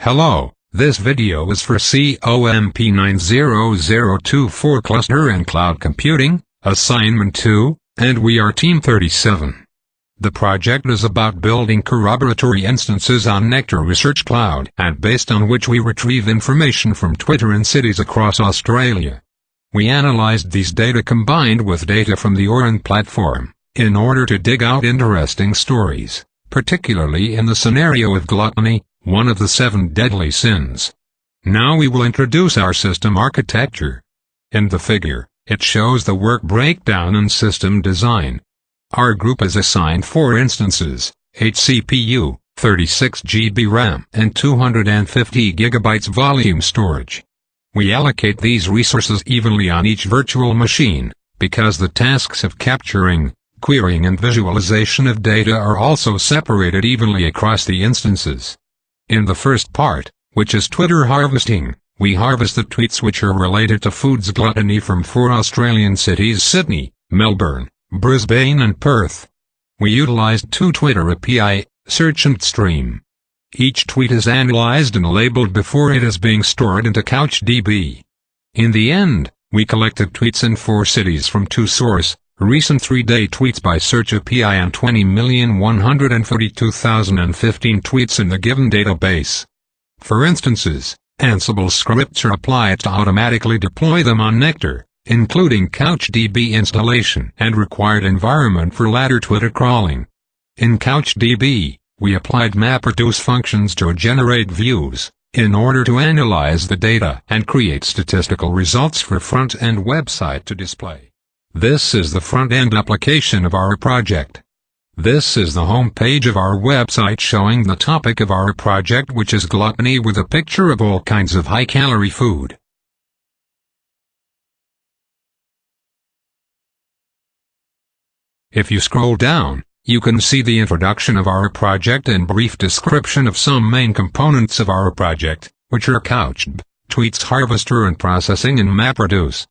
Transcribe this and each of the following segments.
Hello, this video is for Comp90024 Cluster and Cloud Computing, Assignment 2, and we are Team 37. The project is about building corroboratory instances on Nectar Research Cloud and based on which we retrieve information from Twitter and cities across Australia. We analyzed these data combined with data from the Orin platform, in order to dig out interesting stories, particularly in the scenario of gluttony, one of the 7 deadly sins. Now we will introduce our system architecture. In the figure, it shows the work breakdown and system design. Our group is assigned 4 instances, 8 CPU, 36 GB RAM and 250 GB volume storage. We allocate these resources evenly on each virtual machine, because the tasks of capturing, querying and visualization of data are also separated evenly across the instances. In the first part, which is Twitter harvesting, we harvest the tweets which are related to foods gluttony from 4 Australian cities: Sydney, Melbourne, Brisbane and Perth. We utilized 2 Twitter API, search and stream. Each tweet is analyzed and labeled before it is being stored into CouchDB. In the end, we collected tweets in 4 cities from 2 source, recent 3-day tweets by search API and 20,142,015 tweets in the given database. For instances, Ansible scripts are applied to automatically deploy them on Nectar, including CouchDB installation and required environment for ladder Twitter crawling. In CouchDB, we applied MapReduce functions to generate views, in order to analyze the data and create statistical results for front-end website to display. This is the front-end application of our project. This is the home page of our website showing the topic of our project, which is gluttony, with a picture of all kinds of high-calorie food. If you scroll down, you can see the introduction of our project and brief description of some main components of our project, which are CouchDB, Tweets Harvester and Processing in MapReduce.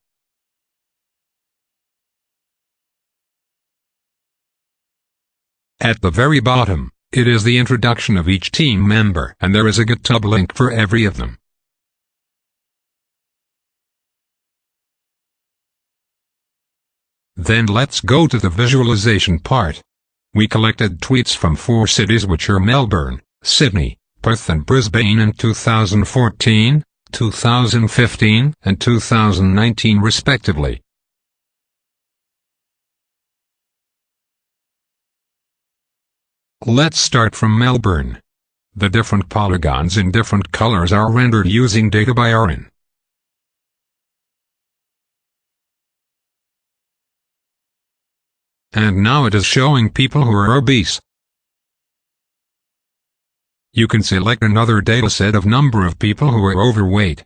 At the very bottom, it is the introduction of each team member, and there is a GitHub link for every of them. Then let's go to the visualization part. We collected tweets from 4 cities, which are Melbourne, Sydney, Perth and Brisbane in 2014, 2015 and 2019 respectively. Let's start from Melbourne. The different polygons in different colors are rendered using data by Orin. And now it is showing people who are obese. You can select another dataset of number of people who are overweight.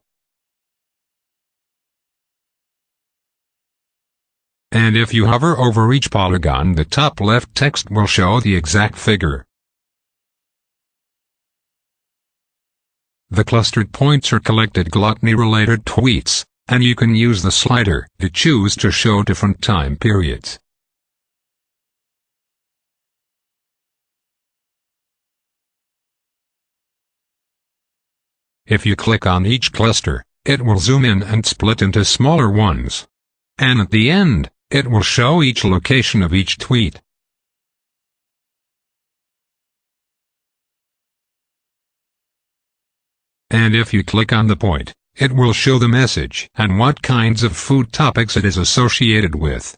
And if you hover over each polygon, the top left text will show the exact figure. The clustered points are collected gluttony-related tweets, and you can use the slider to choose to show different time periods. If you click on each cluster, it will zoom in and split into smaller ones. And at the end, it will show each location of each tweet. And if you click on the point, it will show the message and what kinds of food topics it is associated with.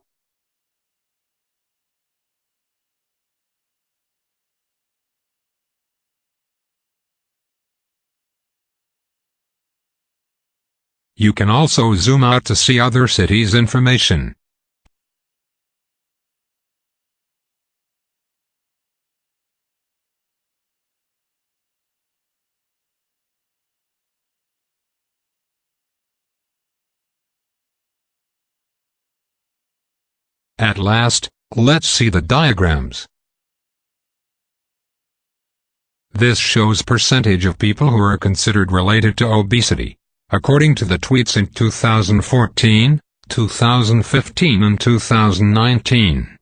You can also zoom out to see other cities' information. At last, let's see the diagrams. This shows percentage of people who are considered related to obesity, according to the tweets in 2014, 2015 and 2019.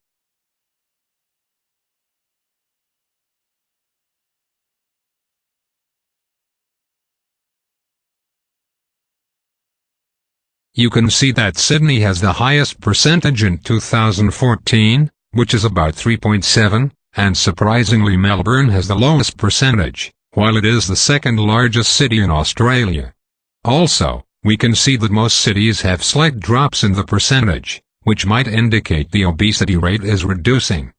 You can see that Sydney has the highest percentage in 2014, which is about 3.7, and surprisingly Melbourne has the lowest percentage, while it is the second largest city in Australia. Also, we can see that most cities have slight drops in the percentage, which might indicate the obesity rate is reducing.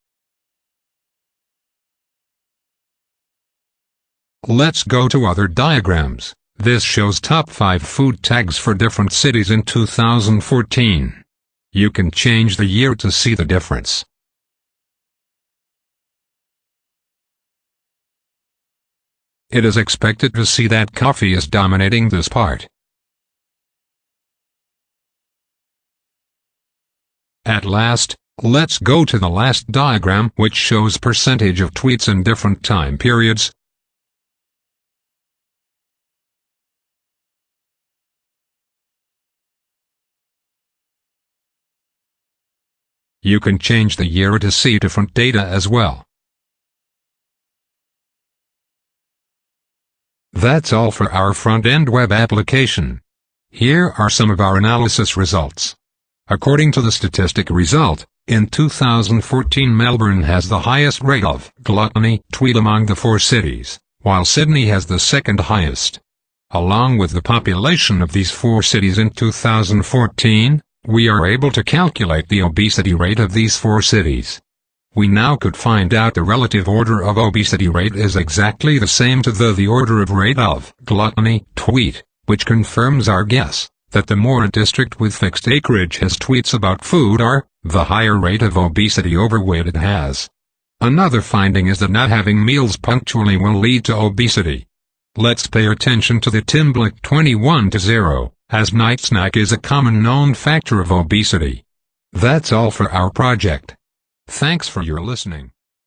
Let's go to other diagrams. This shows top 5 food tags for different cities in 2014. You can change the year to see the difference. It is expected to see that coffee is dominating this part. At last, let's go to the last diagram, which shows percentage of tweets in different time periods. You can change the year to see different data as well. That's all for our front-end web application. Here are some of our analysis results. According to the statistic result, in 2014 Melbourne has the highest rate of gluttony tweet among the 4 cities, while Sydney has the second highest. Along with the population of these 4 cities in 2014, we are able to calculate the obesity rate of these 4 cities. We now could find out the relative order of obesity rate is exactly the same to the order of rate of gluttony tweet, which confirms our guess, that the more a district with fixed acreage has tweets about food are, the higher rate of obesity overweight it has. Another finding is that not having meals punctually will lead to obesity. Let's pay attention to the Unimelb2019, as night snack is a common known factor of obesity. That's all for our project. Thanks for your listening.